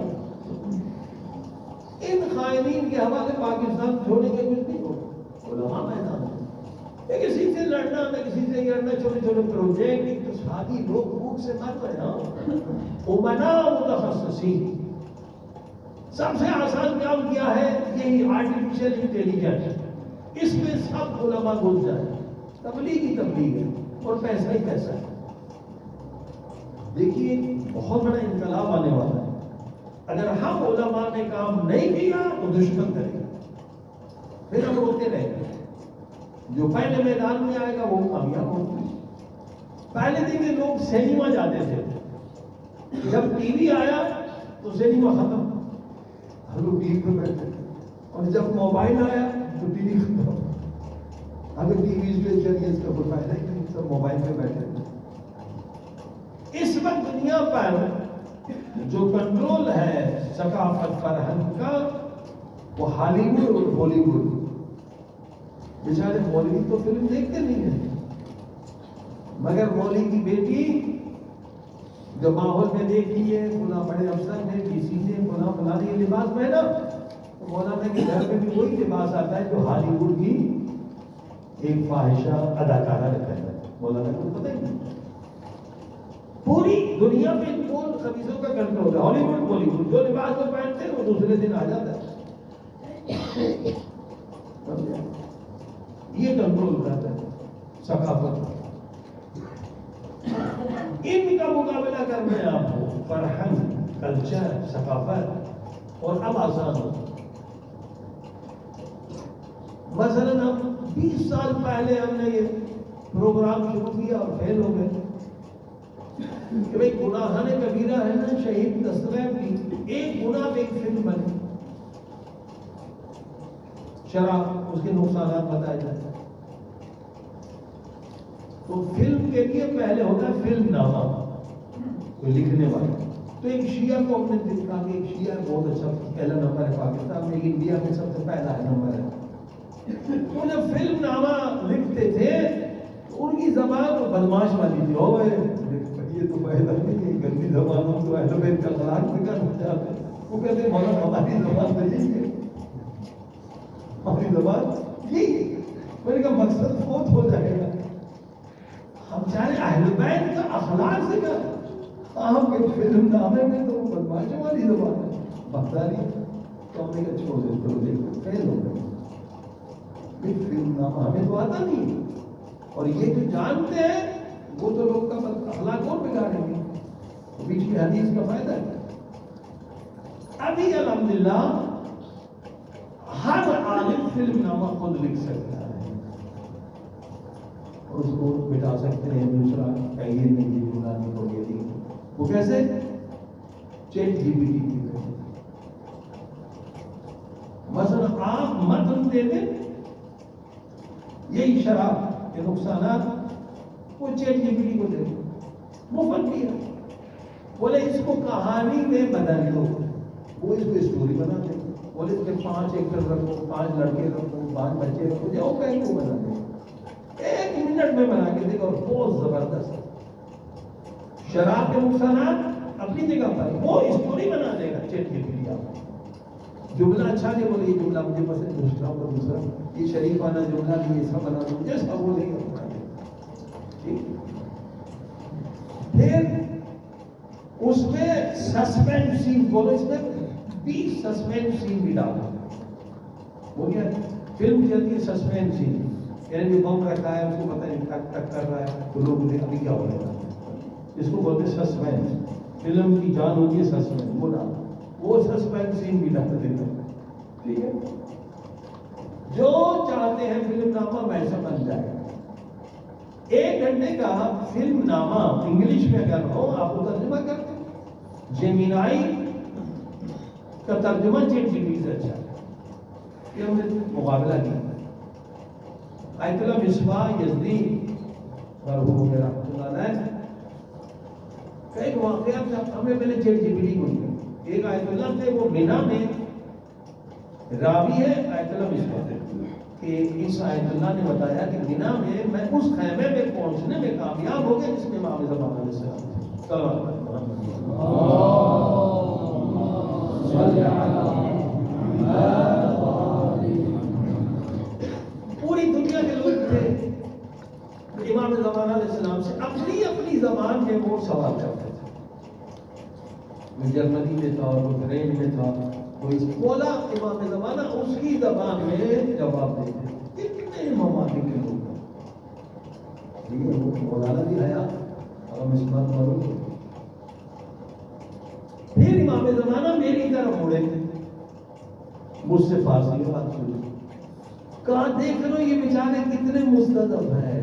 ان خائنین کے حوالے پاکستان چھوڑنے کے کچھ نہیں ہوگا، علماء میدان ہے، کسی سے لڑنا نہ کسی سے لڑنا، چھوٹے چھوٹے پروجیکٹ، اقتصادی لوگ بھوک سے مر رہے ہیں، امنا متخصصین۔ سب سے آسان کام کیا ہے یہی آرٹیفیشل انٹیلیجنس، اس میں سب علماء گھس جائیں، تبلیغ ہے اور پیسہ ہی پیسہ ہے۔ دیکھیے بہت بڑا انقلاب آنے والا ہے، اگر ہم علماء نے کام نہیں کیا تو دشمن کرے گا، پھر ہم روتے رہیں گے۔ جو پہلے میدان میں آئے گا وہ کامیاب ہوگا۔ پہلے دن کے لوگ سینما جاتے تھے، جب ٹی وی آیا تو سینما ختم، ہم لوگ ٹی وی پہ بیٹھے، اور جب موبائل آیا تو ٹی وی ختم۔ اگر ٹی وی کے ذریعے اس کا کوئی فائدہ ہی نہیں، سب موبائل پہ بیٹھے۔ اس وقت دنیا پر جو کنٹرول ہے ثقافت فرہنگ کا، وہ ہالی ووڈ اور بالی ووڈ۔ بیچارے مولوی تو فلم دیکھتے نہیں ہیں، مگر مولوی کی بیٹی جو ماحول میں دیکھی ہے، فلاں بڑے افسر نے، ڈی سی نے، فلاں فلاں یہ لباس پہنا، تو مولانا کے گھر میں بھی وہی لباس آتا ہے جو ہالی ووڈ کی ایک فاحشہ اداکارہ نے پہنا ہے۔ مولانا کو پتہ ہی نہیں، پوری دنیا میں کون خبیثوں کا کنٹرول ہے، ہالی ووڈ بالی ووڈ، جو لباس وہ پہنتے ہیں وہ دوسرے دن آ جاتا ہے، یہ کنٹرول کرتا ہے ثقافت۔ ان کا مقابلہ کرنا ہے آپ کو، فرہنگ، کلچر، ثقافت، اور اب آسان ہو۔ مثلاً ہم 20 سال پہلے ہم نے یہ پروگرام شروع کیا اور فیل ہو گئے کہ بھئی گناہان کبیرہ ہے نا، شہید دستگیر کی ایک گناہ پہ ایک فلم بنے، شراب، اس کے نقصانات بتائے جاتے ہیں۔ تو فلم کے لیے پہلے ہوتا ہے فلم نامہ، کوئی لکھنے والا، تو ایک شیعہ کو ہم نے دیکھا کہ ایک شیعہ بہت اچھا پہلا نمبر ہے پاکستان میں، انڈیا میں سب سے پہلا نمبر ہے۔ تو جب فلم نامہ لکھتے تھے تو ان کی زبان تو بدماش والی تھی، ہوئے یہ تو پہلا نہیں ہے، گندی زبان ہم تو اہل بیت کا خلاف بھی کرنا چاہتے ہیں۔ وہ کہتے ہیں مولانا ہماری زبان تو یہی ہے، ہماری زبان یہی ہے۔ میں نے کہا مقصد فوت ہو جائے گا، ہم چاہے اہل بیت کا اخلاق سے کر، ہم کے فلم نامے میں تو بدماشوں والی زبان ہے، بختاری، تو ہم نے کہا چھوڑ دے پروجیکٹ، فیل ہو گئے۔ یہ فلم نامہ ہمیں تو آتا نہیں، اور یہ جو جانتے ہیں وہ تو لوگ کا اخلاق اور بگاڑیں گے، بیچ میں حدیث کا فائدہ ہے۔ ابھی الحمدللہ ہر عالم فلم نامہ خود لکھ سکتا ہے اور اس کو بٹا سکتے ہیں، دوسرا کہیے نہیں یہ جملہ نہیں ہو گیا نہیں، وہ کیسے؟ چیٹ جی پی ٹی کی وجہ۔ مثلا آپ متن دے دیں، یہی شراب کے نقصانات وہ چیٹ جی پی ٹی کو دے دو، مفت بھی ہے. بولے اس کو کہانی میں بدل دو، وہ اس کو اسٹوری بنا دے. بولے اس کے 5 ایکٹر رکھو، 5 لڑکے رکھو، 5 بچے رکھو، جاؤ کہیں کو بنا دے. 1 منٹ میں بنا کے دیکھو، بہت زبردست. شراب کے نقصانات اپنی جگہ پر، وہ اسٹوری بنا دے گا چیٹ جی پی ٹی. آپ جملہ اچھا نہیں بولے، یہ جملہ مجھے پسند، دوسرا یہ شریفانہ جملہ بھی ایسا بنا دو، جیسا وہ نہیں ہوتا. پھر اس میں سسپینس سین، بولو اس میں 20 سسپینس سین بھی ڈالا. ہو گیا فلم چلتی ہے سسپینس سین، یعنی جو بم رکھا ہے اس کو پتہ نہیں ٹک ٹک کر رہا ہے تو لوگ ابھی کیا ہو رہا ہے، اس کو بولتے ہیں سسپینس. فلم کی جان ہوتی ہے سسپینس، وہ ڈالا، وہ سسپینس سین بھی ڈال دیتے ہیں. ٹھیک ہے، جو چاہتے ہیں فلم نامہ ویسا بن جائے گا. 1 گھنٹے کا فلم نامہ انگلش میں اگر ہو، آپ کو ترجمہ کرتے ہیں. جیمینائی کا ترجمہ چیٹ جی پی ٹی سے اچھا ہے. یہ ہم نے مقابلہ کیا. آیت اللہ مصباح یزدی مرحوم رحمۃ اللہ علیہ کا ایک واقعہ تھا. ہم نے پہلے چیٹ جی پی ٹی کو لیا. ایک آیت اللہ تھے، وہ مینا میں راوی ہے آیت اللہ مصباح کہ اس آیت اللہ نے بتایا کہ مینا میں میں اس خیمے میں پہنچنے میں کامیاب ہو گیا جس میں امام زمان علیہ السلام. پوری دنیا کے لوگ تھے امام زمان علیہ السلام سے اپنی اپنی زبان میں وہ سوال کرتے تھے. وہ جرمنی میں تھا، وہ فرینچ میں تھا، وہ اس بولا امام زمانہ اس کی زبان میں جواب دیتے. کتنے ممالک کے لوگ مولانا بھی آیا اور اس بات معلوم. پھر امام زمانہ میری طرف مڑے، مجھ سے فارسی میں بات سنی. کہا دیکھ لو یہ بیچارے کتنے مستضعف ہیں،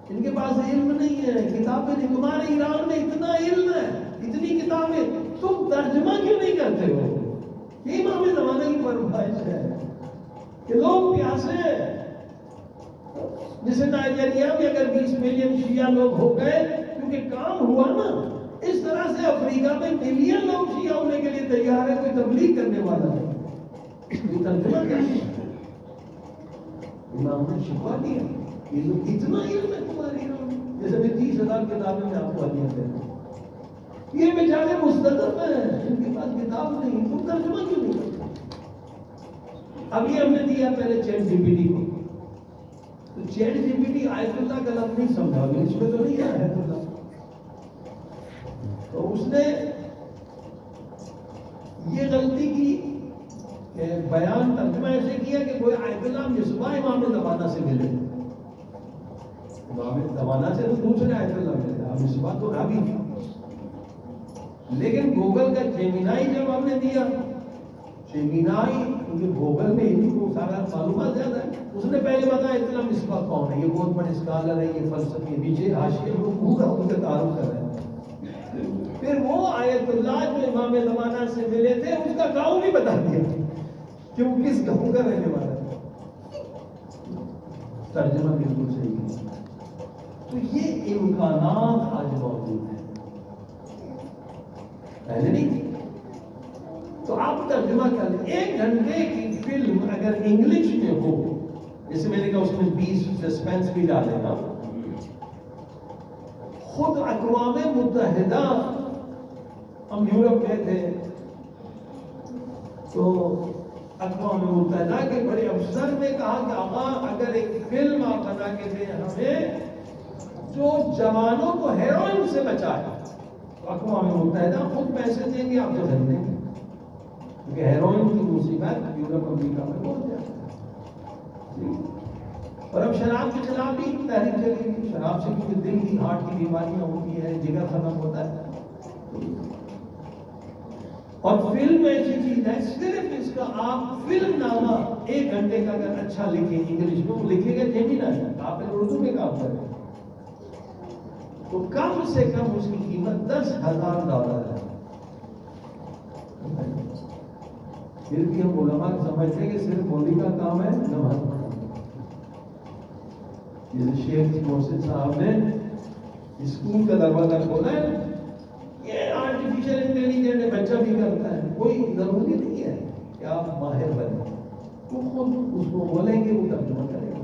ان کے پاس علم نہیں ہے، کتابیں نہیں. تمہارے ایران میں اتنا علم ہے، اتنی کتابیں، تم ترجمہ کیوں نہیں کرتے ہو؟ یہ امام زمانہ کی فرمائش ہے کہ لوگ پیاسے ہیں. جیسے نائجیریا میں اگر 20 ملین شیعہ لوگ ہو گئے کیونکہ کام ہوا نا، اس طرح سے افریقہ میں ملین لوگ شیعہ ہونے کے لیے تیار ہے. کوئی تبلیغ کرنے والا ہے، کوئی ترجمہ کرنے. امام نے شکوا دیا یہ لوگ اتنا علم ہے تمہاری. جیسے میں 30,000 کتابیں میں آپ کو دیا دیتا ہوں. یہ بیچارے مستضعف ہیں، ان کے پاس کتاب نہیں، تم ترجمہ کیوں نہیں کرتے؟ ابھی ہم نے دیا پہلے چیٹ جی پی ٹی کو. تو چیٹ جی پی ٹی آیت اللہ کا لفظ نہیں سمجھا، اس میں تو نہیں ہے آیت اللہ. تو اس نے یہ غلطی کی کہ بیان ترجمہ ایسے کیا کہ کوئی آیت اللہ مصباح امام زمانہ سے ملے. امام زمانہ سے تو دوسرے آیت اللہ ملے، اب مصباح تو راوی تھا. لیکن گوگل کا جیمینائی جب ہم نے دیا، جیمینائی کیونکہ گوگل میں ان کو سارا معلومات زیادہ ہے، اس نے پہلے بتایا اطلاع مصباح کون ہے، یہ بہت بڑے اسکالر ہے، یہ فلسفی. نیچے حاشیے میں پورا ان کا تعارف کر رہے ہیں. پھر وہ آیت اللہ جو امام زمانہ سے ملے تھے اس کا گاؤں بھی بتا دیا کہ وہ کس گاؤں کا رہنے والا ہے. ترجمہ بالکل صحیح ہے. تو یہ امکانات آج موجود ہیں، پہلے نہیں تھی. تو آپ ترجمہ کر لیں. 1 گھنٹے کی فلم اگر انگلش میں ہو، جیسے میں نے کہا اس میں 20 سسپینس بھی ڈالے نا. خود اقوام متحدہ، ہم یورپ گئے تھے تو اقوام متحدہ کے بڑے افسر نے کہا کہ آقا اگر ایک فلم آپ بنا کے دیں ہمیں جو جوانوں کو ہیروئن سے بچائے، تو اقوام متحدہ خود پیسے دیں گے، آپ جو دیں گے. کیونکہ ہیروئن کی مصیبت یورپ امریکہ میں بہت زیادہ ہے. اور اب شراب کے خلاف بھی تحریک چلے گی. شراب سے کیونکہ دل کی ہارٹ کی بیماریاں ہوتی ہے، جگر ختم ہوتا ہے. اور فلم ایسی چیز ہے، صرف اس کا آپ فلم نامہ 1 گھنٹے کا اگر اچھا لکھیں انگلش میں، وہ لکھے گا جیمینائی، آپ نے اردو میں کام کریں تو کم سے کم اس کی قیمت $10,000 ہے. پھر بھی ہم علماء سمجھتے ہیں کہ صرف مولوی کا کام ہے نماز پڑھنا. جیسے شیخ محسن صاحب نے اسکول کا دروازہ کھولا ہے، یہ آرٹیفیشل انٹیلیجنٹ بچہ بھی کرتا ہے، کوئی ضروری نہیں ہے کہ آپ ماہر بنیں، وہ خود اس کو بولیں گے وہ ترجمہ کرے گا،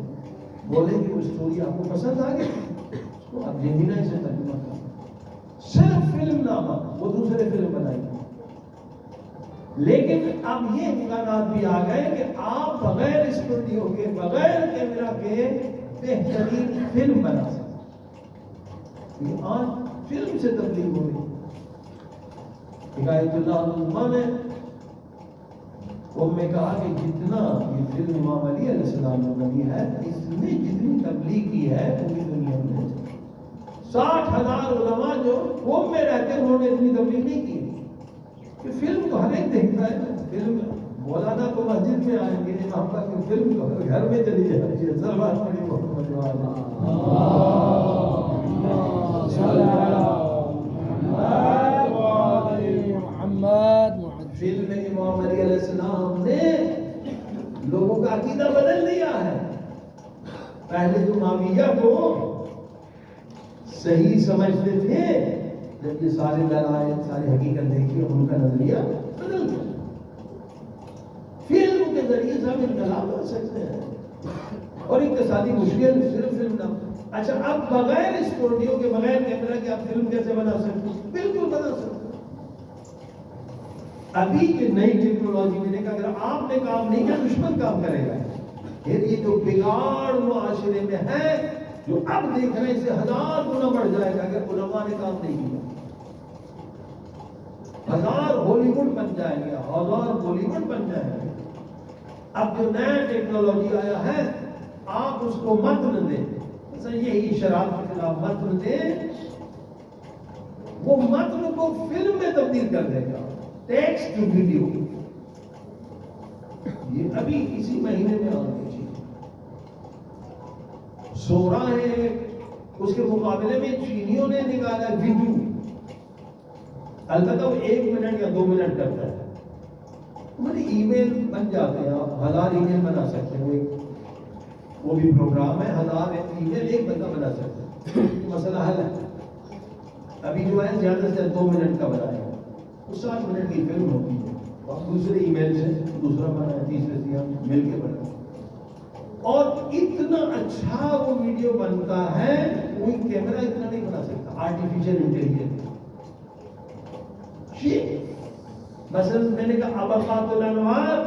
بولیں گے وہ اسٹوری آپ کو پسند آ گئی اس کو آپ جیمینائی سے ترجمہ کریں، صرف فلم نامہ وہ دوسرے فلم بنائیں گے۔ لیکن اب یہ امکانات بھی آ گئے کہ آپ بغیر اسٹوڈیو کے بغیر کیمرہ کے بہترین فلم بنا سکتے ہیں۔ آج فلم سے تبدیل ہو گئی۔ ہدایت اللہ علیہ نے میں کہا کہ جتنا یہ فلم امام علی علیہ السلام نے بنی ہے، اس نے جتنی تبلیغ کی ہے پوری دنیا میں 60,000 علماء جو قوم میں رہتے ہیں انہوں نے اتنی تبلیغ نہیں کی۔ کہ فلم تو ہر ایک دیکھتا ہے، فلم مولانا تو مسجد میں آئیں گے، امام کا فلم تو گھر میں چلی جاتی ہے۔ سلمان پڑھی محمد فلم امام علی علیہ السلام نے لوگوں کا عقیدہ بدل دیا ہے۔ پہلے جو معاویہ کو صحیح سمجھتے تھے، جب یہ سارے دلائل ساری حقیقت دیکھی ان کا نظریہ بدل گیا۔ فلم کے ذریعے سے ہم انقلاب کر سکتے ہیں، اور اقتصادی مشکل صرف فلم نہ۔ اچھا، اب بغیر اسٹوڈیو کے بغیر کیمرہ کے آپ فلم کیسے بنا سکتے ہیں؟ بالکل بنا سکتے ہیں۔ ابھی کی نئی ٹیکنالوجی میں دیکھا، اگر آپ نے کام نہیں کیا دشمن کام کرے گا۔ پھر یہ جو بگاڑ معاشرے میں ہے، جو اب دیکھ رہے ہیں، اس سے 1000 گنا بڑھ جائے گا اگر علماء نے کام نہیں کیا۔ 1000 ہالی ووڈ بن جائیں گے، 1000 بالی ووڈ بن جائیں گے۔ اب جو نیا ٹیکنالوجی آیا ہے، آپ اس کو متن دیں، مثلا یہی شراب کے خلاف متن دیں، وہ متن کو فلم میں تبدیل کر دے گا، ٹیکسٹ ٹو ویڈیو۔ یہ ابھی اسی مہینے میں آ گئی چیز۔ سورا ہے، اس کے مقابلے میں چینیوں نے نکالا ویڈیو، البتہ وہ 1 منٹ یا 2 منٹ کرتا ہے۔ ہمارے ای میل بن جاتے ہیں، آپ 1000 ای میل بنا سکتے ہیں، وہ بھی پروگرام ہے، 1000 ای میل ایک بندہ بنا سکتے ہیں، مسئلہ حل ہے۔ ابھی جو ہے زیادہ سے 2 منٹ کا بنایا ہے، وہ 60 منٹ کی فلم ہوتی ہے، اور دوسرے ای میل سے دوسرا بنایا، تیسرے سے مل کے بنایا، اور اتنا اچھا وہ ویڈیو بنتا ہے، کوئی کیمرہ اتنا نہیں بنا سکتا۔ آرٹیفیشل انٹیلیجنس مثلا میں نے کہا ابقات الانوار،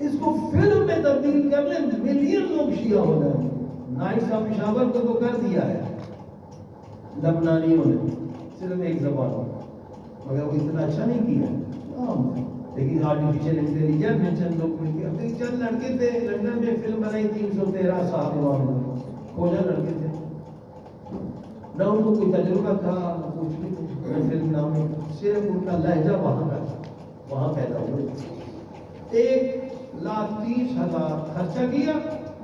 اس کو فلم میں تبدیل کر لیں، ملین لوگ شیعہ ہو جائیں گے۔ نائٹ صاحب پشاور کو تو کر دیا ہے لبنانیوں نے، صرف ایک زبان، مگر وہ اتنا اچھا نہیں کیا۔ لیکن آرٹیفیشل انٹیلیجنس میں چند لوگ مل کے، ابھی چند لڑکے تھے لندن میں فلم بنائی 313 صاحب امام، کھوجا لڑکے تھے، نہ ان کو کوئی تجربہ تھا نہ کچھ بھی، فلم نام میں صرف ان کا لہجہ وہاں پیدا ہوئے۔ 1,30,000 خرچہ کیا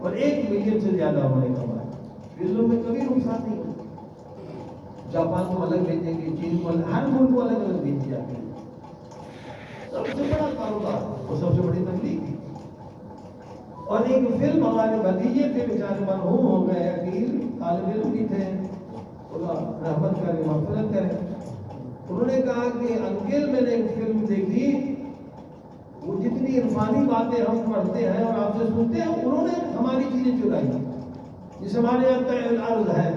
اور 1 ملین سے زیادہ انہوں نے کمایا۔ فلموں میں کبھی نقصان نہیں ہوتا۔ جاپان کو الگ بھیجیں گے، چین کو الگ، ہر ملک کو الگ الگ بھیج دیا گیا۔ سب سے بڑا کاروبار اور سب سے بڑی تبلیغ تھی۔ اور ایک فلم ہمارے بھتیجے تھے بیچارے مرحوم ہو گئے، عقیل طالب علم بھی تھے، خدا رحمت کرے مغفرت کرے، انہوں نے کہا کہ انکل میں نے ایک فلم دیکھی، وہ جتنی عرفانی باتیں ہم پڑھتے ہیں اور آپ سے سنتے ہیں، انہوں نے ہماری چیزیں چرائی، جس ہمارے یہاں طے الارض ہے،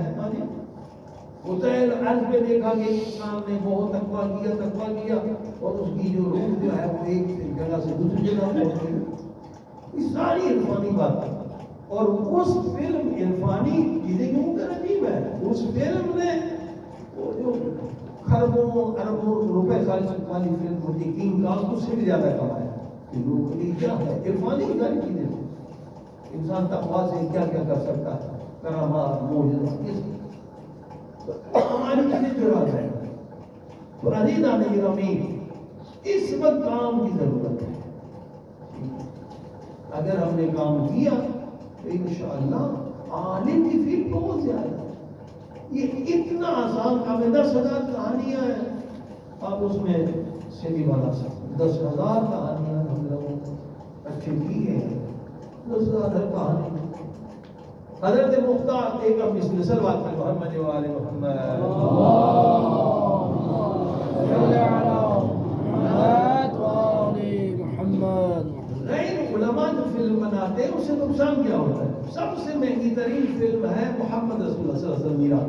وہ طے الارض میں دیکھا کہ انسان نے بہت تقویٰ کیا اور اس کی جو روح جو ہے وہ ایک جگہ سے دوسری جگہ پہنچ گئی۔ یہ ساری عرفانی باتیں، اور اس فلم عرفانی چیزیں کیوں کر عجیب ہے، اس فلم نے وہ جو خربوں اربوں روپے خرچ والی فلم ہوتی کنگ کانگ، اس سے بھی زیادہ کمایا کہ لوگ کیا ہے عرفانی ساری چیزیں، انسان تقویٰ سے کیا کیا کر سکتا ہے، کرامات معجزات، ہماری چیزیں چرا رہے ہیں۔ تو عزیزان گرامی، اس وقت کام کی ضرورت ہے۔ اگر ہم نے کام کیا تو انشاءاللہ عالم کی فیلڈ بہت زیادہ ہے۔ یہ اتنا آسان کام ہے، 10,000 کہانیاں ہیں، آپ اس میں سے بھی بنا سکتے ہیں۔ 10,000 کہانیاں ہم لوگوں اچھے کی ہیں، 10,000 کہانی حضرت مختار ایک اب اس نسل بات پر محمد وآل محمد غیر علماء جو فلم بناتے ہیں اس سے نقصان کیا ہوتا ہے؟ سب سے مہنگی ترین فلم ہے محمد رسول اللہ صلی اللہ علیہ وسلم میرا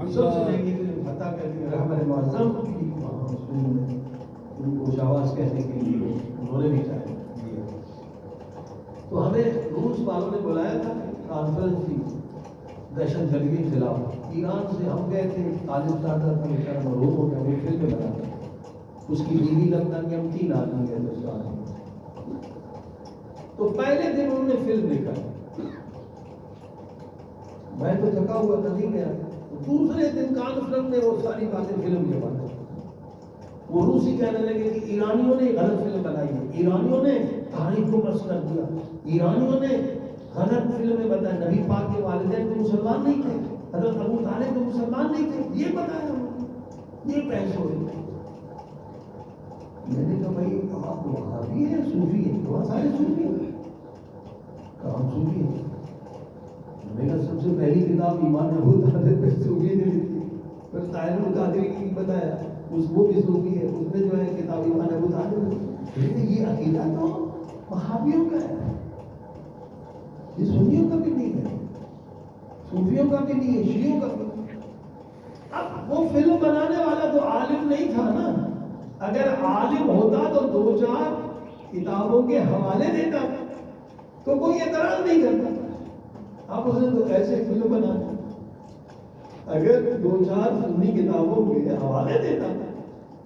سب سے مہنگی فلم فتح کرتی ہے رحمت معظم کی ان کو شہباز کہنے کے لیے انہوں نے بھی چاہا دیا. تو ہمیں روس والوں نے بلایا تھا کانفرنس تھی دہشت گردی کے خلاف. ایران سے ہم گئے تھے عالم روم ہو گیا وہ فلم بنا تھا. اس کی بیوی لندن میں ہم 3 آدمی گئے تھے اس کا. تو پہلے دن انہوں نے فلم دیکھا, میں تو تھکا ہوا تھا نہیں گیا. دوسرے دن کانفرنس میں وہ ساری باتیں فلم کے بارے وہ روسی کہنے لگے کہ ایرانیوں نے غلط فلم بنائی ہے, ایرانیوں نے تاریخ کو مس کر دیا, ایرانیوں نے غلط فلمیں بتائی, نبی پاک کے والدین تو مسلمان نہیں تھے, حضرت ابو طالب تو مسلمان نہیں تھے, یہ بتایا یہ بحث ہو رہی. میں نے کہا بھائی آپ وہابی ہیں صوفی ہیں؟ بہت سارے صوفی ہیں. کہاں صوفی ہیں؟ میں نے سب سے پہلی کتاب ایمان ابو طالب پہ صوفی نے لکھی, پھر طاہر القادری کی بتایا اس وہ بھی صوفی ہے, اس میں جو ہے کتاب ایمان ابو طالب. یہ عقیدہ تو وہابیوں کا ہے, یہ سنیوں کا بھی نہیں ہے, صوفیوں کا بھی نہیں ہے, شیعوں کا بھی. اب وہ فلم بنانے والا تو عالم نہیں تھا نا. اگر عالم ہوتا تو 2-4 کتابوں کے حوالے دیتا تو کوئی اعتراض نہیں کرتا. اب اس نے تو ایسے فلم بنا اگر 2-4 سنی کتابوں کے حوالے دیتا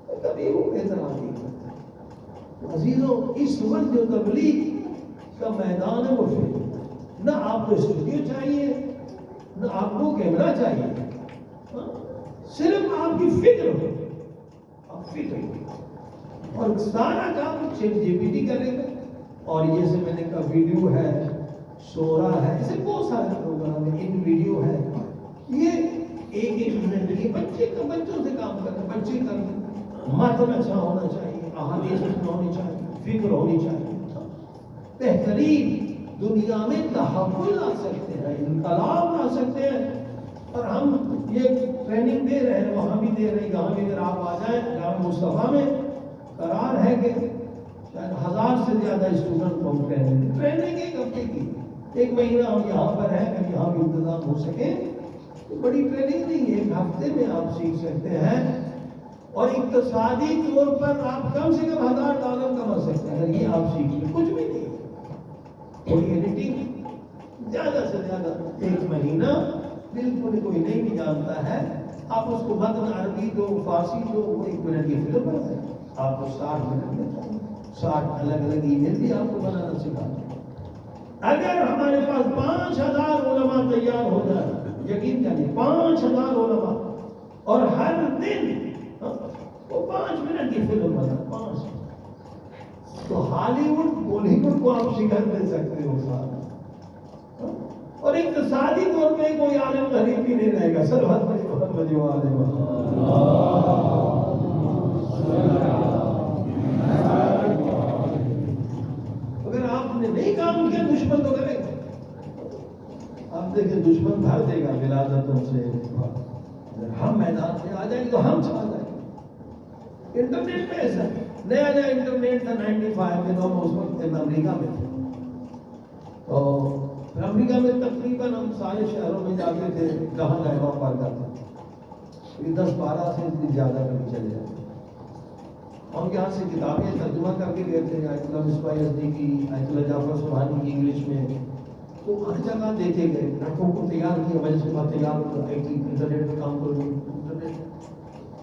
تو کبھی وہ اعتراض نہیں کرتا. عزیزوں اس وقت جو تبلیغ کا میدان ہے وہ فلم, نہ آپ کو اسٹوڈیو چاہیے نہ آپ کو کیمرہ چاہیے, صرف آپ کی فکر ہو, آپ فکر اور سارا کام چیٹ جی پی ٹی کرے گا. اور یہ سے میں نے کہا ویڈیو ہے, سورا ہے, ایسے بہت سارے پروگرام ہیں, ان ویڈیو ہے, یہ ایک منٹ کے بچوں سے کام کرنا, بچے کرنا. متن اچھا ہونا چاہیے, احادیث ہونی چاہیے, فکر ہونی چاہیے. بہترین دنیا میں تحول لا سکتے ہیں, انقلاب لا سکتے ہیں. اور ہم یہ ٹریننگ دے رہے ہیں, وہاں بھی دے رہے ہیں, یہاں بھی. اگر آپ آ جائیں جامعہ مصطفیٰ میں قرار ہے کہ شاید 1000 سے زیادہ اسٹوڈنٹ ہم ٹریننگ 1 ہفتے کی, 1 مہینہ ہم یہاں پر ہیں کہ یہاں بھی انتظام ہو سکے. بڑی ٹریننگ نہیں ہے, 1 ہفتے میں آپ سیکھ سکتے ہیں. اور اقتصادی طور پر آپ کم سے کم $1000 کما سکتے ہیں اگر یہ آپ سیکھ لیں. کچھ بھی نہیں, تھوڑی ایڈیٹنگ, زیادہ سے زیادہ 1 مہینہ, بالکل کوئی نہیں بھی جانتا ہے, آپ اس کو متن عربی دو, فارسی دو, وہ 1 منٹ کی فلم بنائے. آپ کو 60 منٹ میں 60 الگ الگ ای میل بھی آپ کو بنانا سکھا. اگر ہمارے پاس 5000 علماء تیار ہو جائے, یقین کریے 5000 علماء, اور ہر دن وہ 5 منٹ کی فلم بنا 5, تو ہالی ووڈ بالی ووڈ کو آپ شکر دے سکتے ہو سارا. اور اقتصادی طور پہ کوئی عالم غریب بھی نہیں رہے گا. سر بہت بڑی بہت بڑی اگر آپ نے نہیں کام کیا دشمن تو کرے گا. آپ دیکھیں دشمن بھر دے گا ولادتوں سے. ہم میدان میں آ جائیں گے تو ہم چھا جائیں گے. انٹرنیٹ پہ ایسا نیا انٹرنیٹ تھا 95 میں, تو ہم اس وقت امریکہ میں تھے. تو امریکہ میں تقریباً ہم سارے شہروں میں جاتے تھے, جہاں گئے وہاں پر جاتے تھے. 10-12 سے زیادہ کبھی چلے جاتے. ہم یہاں سے کتابیں ترجمہ کر کے گئے تھے, آیت اللہ مصباح یزدی کی, آیت اللہ جعفر سبحانی کی انگلش میں. تو ہر جگہ دیتے گئے, لڑکوں کو تیار کیا, مجلس کے بعد تیار ہو گئی, انٹرنیٹ پہ کام کرو. انٹرنیٹ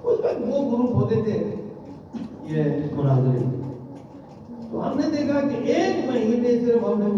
اس وقت وہ گروپ ہوتے تھے یہ مناظرے. تو ہم نے دیکھا کہ 1 مہینے صرف ہم نے